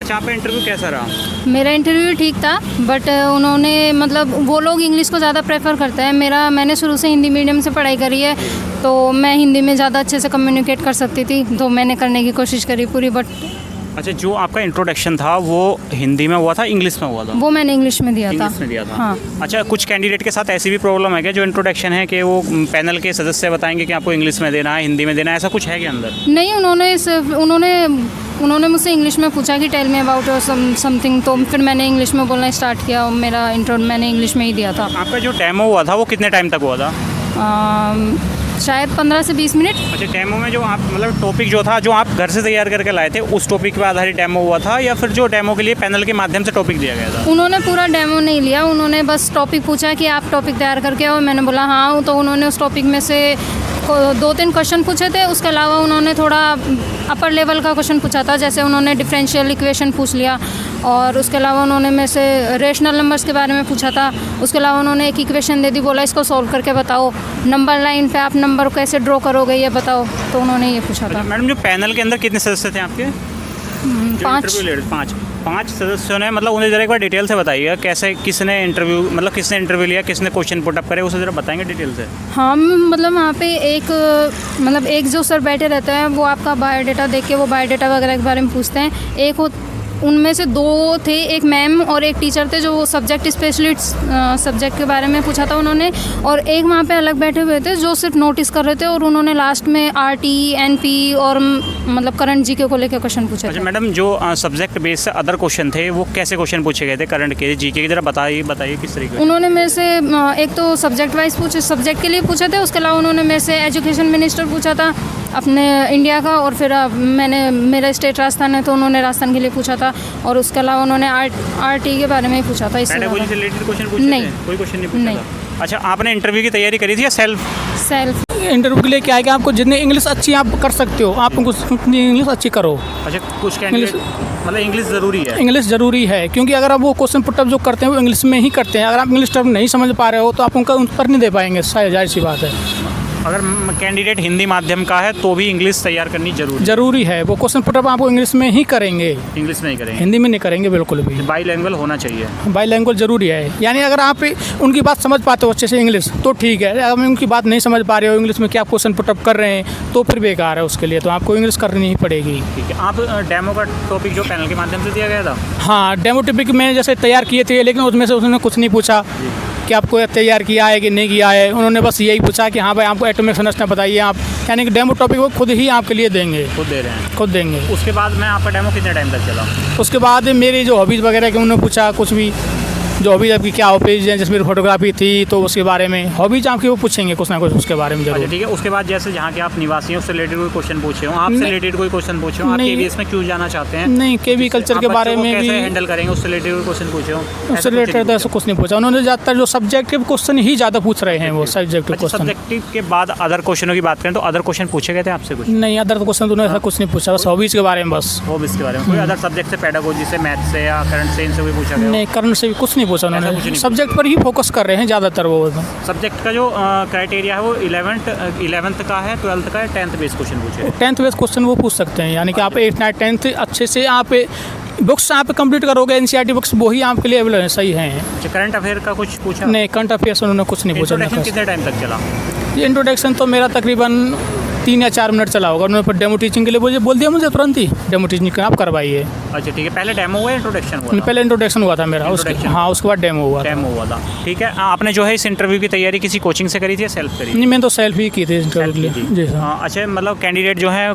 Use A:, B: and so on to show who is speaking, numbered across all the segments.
A: अच्छा, आपका इंटरव्यू कैसा रहा?
B: मेरा इंटरव्यू ठीक था, बट उन्होंने मतलब वो लोग इंग्लिश को ज़्यादा प्रेफर करते हैं। मैंने शुरू से हिंदी मीडियम से पढ़ाई करी है, तो मैं हिंदी में ज़्यादा अच्छे से कम्युनिकेट कर सकती थी, तो मैंने करने की कोशिश करी पूरी। बट
A: अच्छा, जो आपका इंट्रोडक्शन था वो हिंदी में हुआ था, इंग्लिश में हुआ था?
B: वो मैंने इंग्लिश में दिया था।
A: इंग्लिश में दिया था।
B: हाँ।
A: अच्छा, कुछ कैंडिडेट के साथ ऐसी भी प्रॉब्लम है क्या, जो इंट्रोडक्शन है कि वो पैनल के सदस्य बताएंगे कि आपको इंग्लिश में देना है, हिंदी में देना है, ऐसा कुछ है क्या अंदर?
B: नहीं, उन्होंने मुझसे इंग्लिश में पूछा कि टेल मी अबाउट समथिंग, तो फिर मैंने इंग्लिश में बोलना स्टार्ट किया और मेरा इंट्रो मैंने इंग्लिश में ही दिया था।
A: आपका जो डेमो हुआ था वो कितने टाइम तक हुआ था?
B: शायद 15 से 20 मिनट।
A: अच्छा, डेमो में जो आप मतलब टॉपिक जो था, जो आप घर से तैयार करके लाए थे, उस टॉपिक पे आधारित डेमो हुआ था, या फिर जो डेमो के लिए पैनल के माध्यम से टॉपिक दिया गया था?
B: उन्होंने पूरा डेमो नहीं लिया, उन्होंने बस टॉपिक पूछा कि आप टॉपिक तैयार करके आओ। मैंने बोला हाँ, तो उन्होंने उस टॉपिक में से 2-3 क्वेश्चन पूछे थे। उसके अलावा उन्होंने थोड़ा अपर लेवल का क्वेश्चन पूछा था, जैसे उन्होंने डिफरेंशियल इक्वेशन पूछ लिया, और उसके अलावा उन्होंने मेरे से रेशनल नंबर्स के बारे में पूछा था। उसके अलावा उन्होंने एक इक्वेशन दे दी, बोला इसको सॉल्व करके बताओ, नंबर लाइन पे आप नंबर कैसे ड्रॉ करोगे ये बताओ, तो उन्होंने ये पूछा था।
A: मैडम, जो पैनल के अंदर कितने सदस्य थे आपके? 5 सदस्यों ने, मतलब उन्हें ज़रा एक बार डिटेल से बताइएगा, कैसे किसने इंटरव्यू लिया, किसने क्वेश्चन पुटअप करे, उसे ज़रा बताएंगे डिटेल से।
B: हाँ, मतलब वहाँ पे एक जो सर बैठे रहते हैं, वो आपका बायोडाटा देख के वो बायोडाटा वगैरह के बारे में पूछते हैं। उनमें से 2 थे, एक मैम और एक टीचर थे, जो सब्जेक्ट स्पेशलिस्ट सब्जेक्ट के बारे में पूछा था उन्होंने, और एक वहाँ पे अलग बैठे हुए थे जो सिर्फ नोटिस कर रहे थे, और उन्होंने लास्ट में RT, NP और मतलब करंट जीके को लेकर क्वेश्चन पूछे थे।
A: अच्छा मैडम, जो सब्जेक्ट बेस्ड से अदर क्वेश्चन थे, वो कैसे क्वेश्चन पूछे गए थे करंट के, जीके की? जरा बताइए किस तरीके?
B: उन्होंने मेरे से एक तो सब्जेक्ट वाइज सब्जेक्ट के लिए पूछे थे, उसके अलावा उन्होंने मेरे से एजुकेशन मिनिस्टर पूछा था अपने इंडिया का, और फिर मेरा स्टेट राजस्थान है, तो उन्होंने राजस्थान के लिए पूछा था, और उसके अलावा उन्होंने RT के बारे में ही पूछा था। इससे
A: रिलेटेड क्वेश्चन पूछे
B: नहीं,
A: कोई क्वेश्चन नहीं पूछा था। अच्छा, आपने इंटरव्यू की तैयारी करी थी या सेल्फ?
C: इंटरव्यू के लिए क्या है कि आपको जितनी इंग्लिश अच्छी आप कर सकते हो, आप उतनी इंग्लिश अच्छी करो।
A: अच्छा, कुछ कैंडिडेट मतलब इंग्लिश ज़रूरी है?
C: इंग्लिश ज़रूरी है, क्योंकि अगर आप वो क्वेश्चन पुटअप जो करते हैं वो इंग्लिश में ही करते हैं। अगर आप इंग्लिश टर्म नहीं समझ पा रहे हो तो आप उनका उत्तर नहीं दे पाएंगे, जाहिर सी बात है।
A: अगर कैंडिडेट हिंदी माध्यम का है तो भी इंग्लिश तैयार करनी जरूरी
C: है। वो क्वेश्चन पुटअप आपको इंग्लिश में ही करेंगे,
A: इंग्लिश में ही करेंगे,
C: हिंदी में नहीं करेंगे बिल्कुल भी।
A: बाईलैंग्वेज होना चाहिए।
C: बाईलैंग्वेज ज़रूरी है, यानी अगर आप उनकी बात समझ पाते हो अच्छे से इंग्लिश तो ठीक है। अगर उनकी बात नहीं समझ पा रहे हो इंग्लिश में क्या क्वेश्चन पुटअप कर रहे हैं तो फिर बेकार है उसके लिए, तो आपको इंग्लिश करनी ही पड़ेगी।
A: ठीक है। आप डेमो का टॉपिक जो पैनल के माध्यम से दिया गया था?
C: हाँ, डेमो टॉपिक में जैसे तैयार किए थे, लेकिन उसमें से उसने कुछ नहीं पूछा कि आपको तैयार किया है कि नहीं किया है। उन्होंने बस यही पूछा कि हाँ भाई आपको एटॉमिक संरचना बताइए आप, यानी कि डेमो टॉपिक वो खुद ही आपके लिए देंगे,
A: खुद दे रहे हैं,
C: खुद देंगे।
A: उसके बाद में आपका डेमो कितने टाइम तक चला?
C: उसके बाद मेरी जो हॉबीज़ वगैरह की उन्होंने पूछा, कुछ भी जो हॉबीज आपकी क्या हॉबीज है, जैसे मेरी फोटोग्राफी थी तो उसके बारे में हॉबीज आपकी वो पूछेंगे कुछ ना कुछ उसके बारे में जरूर।
A: ठीक है। उसके बाद जैसे जहाँ के आप निवासी हैं उससे रिलेटेड कोई क्वेश्चन पूछे हो, आपसे रिलेटेड कोई क्वेश्चन पूछे हो, आप KVS में क्यों जाना चाहते हैं?
C: नहीं, KV कल्चर के बारे में भी
A: हैंडल करेंगे, उससे रिलेटेड कोई क्वेश्चन पूछे हो?
C: उससे रिलेटेड ऐसा कुछ नहीं पूछा उन्होंने। ज़्यादातर जो सब्जेक्टिव क्वेश्चन ही ज़्यादा पूछ रहे हैं वो सब्जेक्टिव क्वेश्चन।
A: सब्जेक्टिव के बाद अदर क्वेश्चनों की बात करें तो अदर क्वेश्चन पूछे गए थे आपसे कुछ?
C: नहीं, अदर क्वेश्चन तो उन्होंने ऐसा कुछ नहीं पूछा, बस हॉबीज़ के बारे में। बस
A: हॉबीज़ के बारे में कोई अदर सब्जेक्ट से, पेडागोजी से, मैथ से या करंट साइंस से भी पूछा गया?
C: नहीं, करंट से भी कुछ नहीं पूछा उन्होंने, सब्जेक्ट पर ही फोकस कर रहे हैं ज़्यादातर वो।
A: सब्जेक्ट का जो क्राइटेरिया है वो 11th का है, 12th का है, 10th बेस क्वेश्चन पूछे?
C: 10th बेस क्वेश्चन वो पूछ सकते हैं, यानी कि आप 8, 9, 10th अच्छे से आप बुक्स आप कंप्लीट करोगे, NCERT बुक्स वही आपके लिए अवेलेबल है, सही हैं।
A: अच्छा, करंट अफेयर का कुछ पूछा?
C: नहीं, करंट अफेयर्स उन्होंने कुछ नहीं पूछा।
A: कितने टाइम तक चला?
C: ये इंट्रोडक्शन तो मेरा तकरीबन 3 या 4 मिनट चला होगा। उन्होंने फिर डेमो टीचिंग के लिए बोल दिया मुझे तुरंत ही डेमो टीचिंग आप करवाइए।
A: अच्छा, ठीक है। पहले डेमो हुआ, इंट्रोडक्शन हुआ?
C: पहले इंट्रोडक्शन हुआ था मेरा, हाँ, उसके बाद डेमो हुआ था।
A: ठीक है। आपने जो है इस इंटरव्यू की तैयारी किसी कोचिंग से करी थी या सेल्फ करी?
C: नहीं, मैंने तो सेल्फ ही की थी इंटरव्यू के लिए। जी हाँ।
A: अच्छा, मतलब कैंडिडेट जो है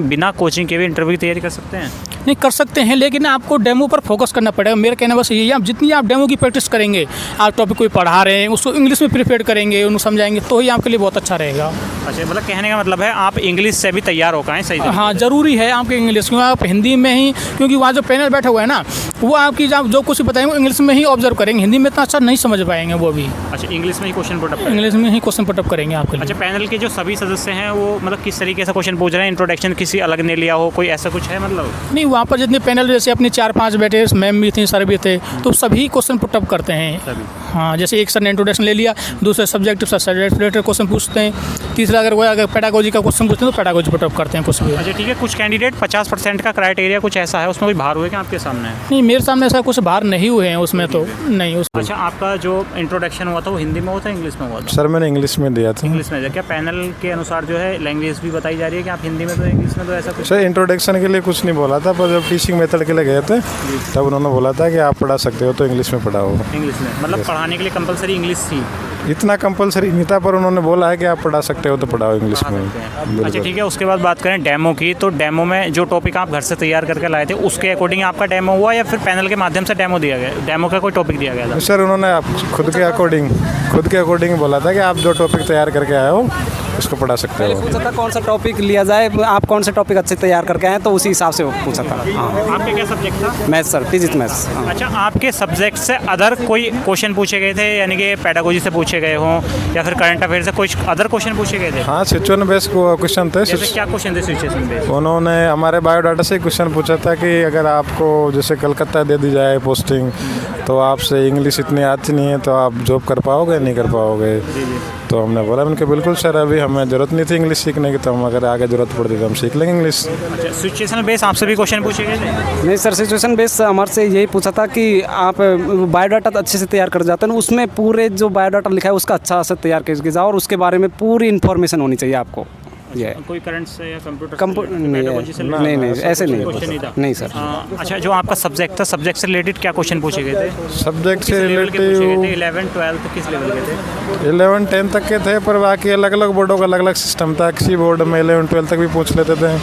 A: बिना कोचिंग के भी इंटरव्यू की तैयारी कर सकते हैं?
C: नहीं, कर सकते हैं, लेकिन आपको डेमो पर फोकस करना पड़ेगा। मेरा कहना बस यही है, आप जितनी आप डेमो की प्रैक्टिस करेंगे, आप टॉपिक कोई पढ़ा रहे हैं उसको इंग्लिश में प्रिपेयर करेंगे, उनको समझाएंगे, तो ही आपके लिए बहुत अच्छा रहेगा।
A: अच्छा, मतलब कहने का मतलब है आप इंग्लिश से भी तैयार हो पाएँ? सही।
C: हाँ, ज़रूरी है आपके इंग्लिश, क्योंकि आप हिंदी में ही, क्योंकि वहाँ जो पैनल बैठा हुआ है ना, वो आपकी जो कुछ बताएंगे इंग्लिश में ही ऑब्जर्व करेंगे, हिंदी में इतना अच्छा नहीं समझ पाएंगे वो भी।
A: अच्छा, इंग्लिश में ही क्वेश्चन पुट अप करेंगे।
C: इंग्लिश में ही क्वेश्चन पुटअप करेंगे आपके लिए।
A: अच्छा, पैनल के जो सभी सदस्य हैं वो मतलब किस तरीके से क्वेश्चन पूछ रहे हैं? इंट्रोडक्शन किसी अलग ने लिया हो, कोई ऐसा कुछ है मतलब?
C: नहीं, वहाँ पर जितने पैनल जैसे अपने 4-5 बैठे, मैम भी थी, सर भी थे, तो सभी क्वेश्चन पुटअप करते हैं।
A: सभी।
C: हाँ, जैसे एक सर ने इंट्रोडक्शन ले लिया, दूसरे सब्जेक्ट रिलेटेड क्वेश्चन पूछते हैं, तीसरा अगर पेडागोजी का क्वेश्चन पूछते हैं तो पेडागोजी पुटअप करते हैं कुछ भी।
A: अच्छा ठीक है, कुछ कैंडिडेट 50% का क्राइटेरिया कुछ ऐसा है, उसमें कोई बाहर हुए क्या आपके सामने?
C: नहीं, मेरे सामने ऐसा कुछ बाहर नहीं हुए हैं उसमें तो नहीं।
A: अच्छा, आपका जो इंट्रोडक्शन हुआ था वो हिंदी में हुआ था, इंग्लिश में हुआ था?
D: सर मैंने इंग्लिश में दिया था।
A: इंग्लिश में। क्या पैनल के अनुसार जो है लैंग्वेज भी बताई जा रही है कि आप हिंदी में तो इंग्लिश में तो ऐसा कुछ?
D: सर इंट्रोडक्शन के लिए कुछ नहीं बोला था, पर जब टीचिंग मेथड के लिए गए थे तब उन्होंने बोला था कि आप पढ़ा सकते हो तो इंग्लिश में पढ़ाओ।
A: इंग्लिश में मतलब पढ़ाने के लिए कंपलसरी इंग्लिश थी?
D: इतना कंपलसरी नहीं था, पर उन्होंने बोला है कि आप पढ़ा सकते हो तो पढ़ाओ इंग्लिश में।
A: अच्छा ठीक है, उसके बाद बात करें डेमो की, तो डेमो में जो टॉपिक आप घर से तैयार करके लाए थे उसके अकॉर्डिंग आपका डेमो हुआ या फिर पैनल के माध्यम से डेमो दिया गया? डेमो का कोई टॉपिक दिया गया था?
D: सर उन्होंने खुद के अकॉर्डिंग बोला था कि आप जो टॉपिक तैयार करके आए हो उसको पढ़ा सकते हो।
E: पूछा था कौन सा टॉपिक लिया जाए, आप कौन सा टॉपिक अच्छे तैयार करके आए, तो उसी हिसाब से वो पूछा था। हाँ,
A: आपके क्या सब्जेक्ट था?
E: Maths sir, physics maths.
A: अच्छा, आपके सब्जेक्ट से अदर कोई क्वेश्चन पूछे गए थे, यानी कि पेडागोजी से पूछे गए हों या फिर करंट अफेयर से कोई अदर क्वेश्चन पूछे गए थे?
D: हाँ, सिचुएशन बेस्ड क्वेश्चन थे।
A: जैसे क्या क्वेश्चन थे सिचुएशन बेस्ड?
D: उन्होंने हमारे बायोडाटा से क्वेश्चन पूछा था कि अगर आपको जैसे कलकत्ता दे दी जाए पोस्टिंग, तो आपसे इंग्लिश इतनी आती नहीं है तो आप जॉब कर पाओगे नहीं कर पाओगे? तो हमने बोला उनके बिल्कुल सर, अभी हमें ज़रूरत नहीं थी इंग्लिश सीखने की, तो हम अगर आगे ज़रूरत पड़ती तो हम सीख लेंगे इंग्लिश।
A: अच्छा, सिचुएशनल बेस आपसे भी क्वेश्चन पूछे गए थे?
E: नहीं सर, सिचुएशन बेस हमारे से यही पूछा था कि आप बायोडाटा अच्छे से तैयार कर जाते हैं, उसमें पूरे जो बायोडाटा लिखा है उसका अच्छा से तैयार करके जाओ और उसके बारे में पूरी इन्फॉर्मेशन होनी चाहिए आपको। ये
A: कोई करंट से या कंप्यूटर
E: नहीं ऐसे नहीं था। नहीं सर।
A: अच्छा, जो आपका सब्जेक्ट था, सब्जेक्ट से रिलेटेड क्या क्वेश्चन पूछे गए थे?
D: सब्जेक्ट से रिलेटेड
A: 11 12 किस लेवल के थे?
D: 11 10 तक के थे, पर बाकी अलग अलग बोर्डों का अलग अलग सिस्टम था। किसी बोर्ड में 11 12 तक भी पूछ लेते थे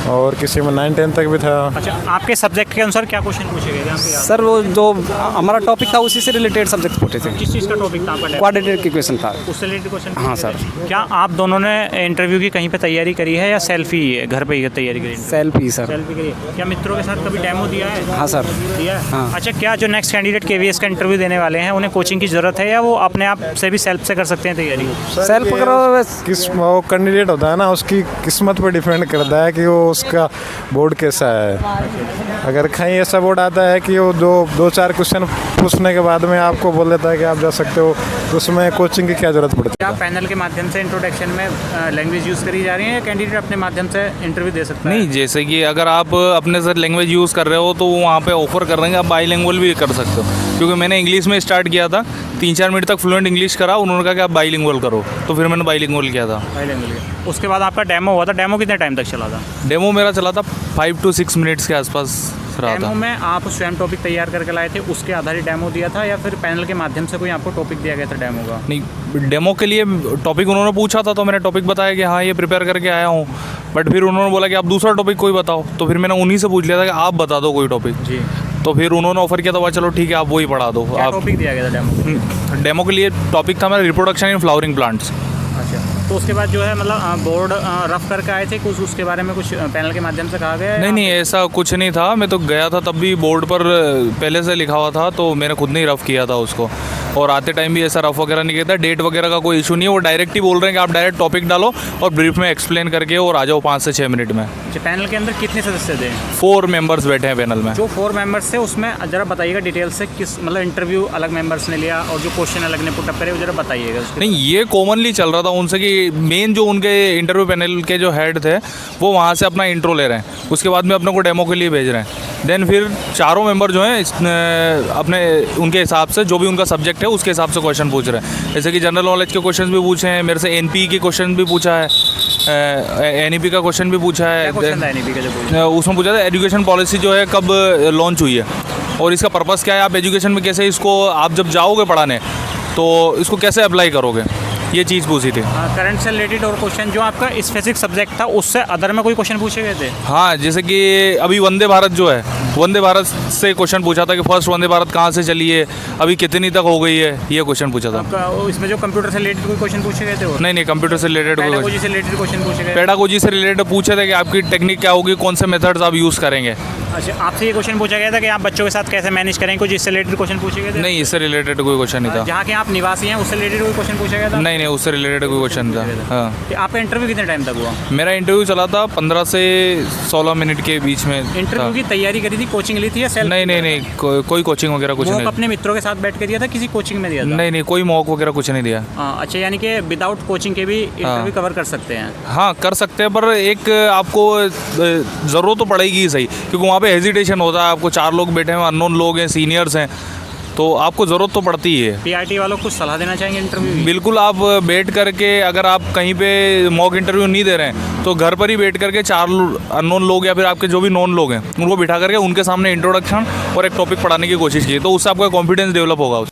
D: और किसी में 9 10 तक भी था।
A: अच्छा, आपके सब्जेक्ट के अनुसार क्या क्वेश्चन पूछे गए थे?
E: सर वो जो हमारा टॉपिक था उसी से रिलेटेड सब्जेक्ट पूछे थे।
A: किस चीज़ का टॉपिक था आपका?
E: क्वाड्रेटिक इक्वेशन था।
A: उससे रिलेटेड क्वेश्चन?
E: हाँ सर।
A: क्या आप दोनों ने इंटरव्यू की कहीं पे तैयारी करी है या सेल्फी घर पे ही तैयारी करी?
E: Selfie sir.
A: सेल्फी करी। क्या मित्रों के साथ कभी डेमो दिया है?
E: हाँ सर,
A: दिया है।
E: हाँ।
A: अच्छा, क्या जो नेक्स्ट कैंडिडेट केवीएस का इंटरव्यू देने वाले हैं उन्हें कोचिंग की ज़रूरत है या वो अपने आप से भी सेल्फ से कर सकते हैं तैयारी?
E: सेल्फ करो।
D: वो कैंडिडेट होता है ना, उसकी किस्मत पर डिपेंड करता है कि वो उसका बोर्ड कैसा है। अगर कहीं ऐसा बोर्ड आता है कि वो 2-4 क्वेश्चन पूछने के बाद में आपको बोल देता है कि आप जा सकते हो, तो उसमें कोचिंग की क्या ज़रूरत पड़ती है?
A: क्या पैनल के माध्यम से इंट्रोडक्शन में लैंग्वेज यूज़ करी जा रही है या कैंडिडेट अपने माध्यम से इंटरव्यू दे सकता है?
F: नहीं, जैसे कि अगर आप अपने से लैंग्वेज यूज़ कर रहे हो तो वहाँ पे ऑफर कर रहे हैं आप बाईलिंगुअल भी कर सकते हो, क्योंकि मैंने इंग्लिश में स्टार्ट किया था, 3-4 मिनट तक फ्लुएंट इंग्लिश करा, उन्होंने कहा कि आप बाईलिंगुअल करो, तो फिर मैंने बाईलिंगुअल किया था।
A: बाईलिंगुअल। उसके बाद आपका डेमो हुआ था, डेमो कितने टाइम तक चला था?
F: डेमो मेरा चला था 5 to 6 मिनट्स के आसपास रहा
A: डेमो
F: था।
A: में आप स्वयं टॉपिक तैयार करके लाए थे, उसके आधारित डेमो दिया था या फिर पैनल के माध्यम से कोई आपको टॉपिक दिया गया था डेमो का?
F: नहीं, डेमो के लिए टॉपिक उन्होंने पूछा था तो मैंने टॉपिक बताया कि हाँ ये प्रिपेयर करके आया हूँ, बट फिर उन्होंने बोला कि आप दूसरा टॉपिक कोई बताओ, तो फिर मैंने उन्हीं से पूछ लिया था कि आप बता दो कोई टॉपिक जी। तो फिर उन्होंने ऑफर किया था, चलो ठीक है आप वही पढ़ा दो। आप
A: टॉपिक दिया गया था
F: डेमो के लिए टॉपिक था मेरा रिप्रोडक्शन इन फ्लावरिंग प्लांट्स।
A: अच्छा, तो उसके बाद जो है मतलब बोर्ड रफ करके आए थे कुछ, उसके बारे में कुछ पैनल के माध्यम से कहा गया?
F: नहीं, ऐसा कुछ नहीं था, मैं तो गया था तब भी बोर्ड पर पहले से लिखा हुआ था, तो मैंने खुद नहीं रफ़ किया था उसको, और आते टाइम भी ऐसा रफ़ वगैरह नहीं किया था। डेट वगैरह का कोई इशू नहीं है, वो डायरेक्ट ही बोल रहे हैं कि आप डायरेक्ट टॉपिक डालो और ब्रीफ में एक्सप्लेन करके और आ जाओ 5 से 6 मिनट में।
A: अच्छा, पैनल के अंदर कितने सदस्य थे?
F: 4 मेंबर्स बैठे हैं पैनल में।
A: जो 4 मेंबर्स थे उसमें ज़रा बताइएगा डिटेल से, किस मतलब इंटरव्यू अलग मेंबर्स ने लिया और जो क्वेश्चन अलग ने पुटअप करे, वो ज़रा बताइएगा।
F: नहीं, ये कॉमनली चल रहा था उनसे कि मेन जो उनके इंटरव्यू पैनल के जो हेड थे वो वहाँ से अपना इंट्रो ले रहे हैं, उसके बाद में अपने को डेमो के लिए भेज रहे हैं। देन फिर चारों मेंबर जो हैं अपने उनके हिसाब से जो भी उनका सब्जेक्ट है उसके हिसाब से क्वेश्चन पूछ रहे हैं। जैसे कि जनरल नॉलेज के क्वेश्चन भी पूछे हैं मेरे से, एनपी के क्वेश्चन भी पूछा है, एनईपी का क्वेश्चन भी पूछा है। उसमें पूछा था एजुकेशन पॉलिसी जो है कब लॉन्च हुई है और इसका पर्पज़ क्या है, आप एजुकेशन में कैसे इसको आप जब जाओगे पढ़ाने तो इसको कैसे अप्लाई करोगे, ये चीज़ पूछी थी।
A: करंट से रिलेटेड और क्वेश्चन जो आपका स्पेसिफिक सब्जेक्ट था उससे अदर में कोई क्वेश्चन पूछे गए थे?
F: हाँ, जैसे कि अभी वंदे भारत जो है, वंदे भारत से क्वेश्चन पूछा था कि फर्स्ट वंदे भारत कहाँ से चली है, अभी कितनी तक हो गई है, ये क्वेश्चन पूछा था।
A: आपका इसमें जो कंप्यूटर से रिलेटेड कोई क्वेश्चन पूछे गए थे? और
F: नहीं, कंप्यूटर से रिलेटेड
A: पेडागोजी से रिलेटेड क्वेश्चन पूछे गए?
F: पेडागोजी से रिलेटेड पूछे थे कि आपकी टेक्निक क्या होगी, कौन से मेथड्स आप यूज़ करेंगे।
A: अच्छा, आपसे ये क्वेश्चन पूछा गया था कि आप बच्चों के साथ कैसे मैनेज करेंगे, कुछ इससे रिलेटेड क्वेश्चन पूछे गए थे?
F: नहीं, इससे रिलेटेड कोई क्वेश्चन नहीं था।
A: जहाँ के आप निवासी हैं उससे रिलेटेड कोई क्वेश्चन पूछा गया था?
F: नहीं, उससे रिलेटेड कोई क्वेश्चन था। हाँ,
A: कि आपका इंटरव्यू कितने टाइम तक हुआ?
F: मेरा इंटरव्यू चला था 15 से 16 मिनट के बीच में।
A: इंटरव्यू की तैयारी करी थी, कोचिंग ली थी या सेल्फ?
F: नहीं, कोई कोचिंग वगैरह कुछ
A: मॉक
F: नहीं।
A: अपने मित्रों के साथ बैठ के दिया था, किसी कोचिंग में दिया था?
F: नहीं, कोई मॉक वगैरह कुछ नहीं दिया।
A: अच्छा, यानी कि विदाउट कोचिंग के भी इंटरव्यू कवर कर सकते हैं?
F: हाँ, कर सकते हैं, पर एक आपको ज़रूरत तो पड़ेगी ही सही, क्योंकि वहाँ पे हेजिटेशन होता है। आपको 4 लोग बैठे हैं, अननोन लोग हैं, सीनियर्स हैं, तो आपको ज़रूरत तो पड़ती ही है।
A: पीआरटी वालों को कुछ सलाह देना चाहेंगे इंटरव्यू की?
F: बिल्कुल, आप बैठ करके अगर आप कहीं पे मॉक इंटरव्यू नहीं दे रहे हैं तो घर पर ही बैठ करके 4 अननोन लोग या फिर आपके जो भी नॉन लोग हैं उनको बिठा करके उनके सामने इंट्रोडक्शन और एक टॉपिक पढ़ाने की कोशिश की, तो उससे आपका कॉन्फिडेंस डेवलप होगा।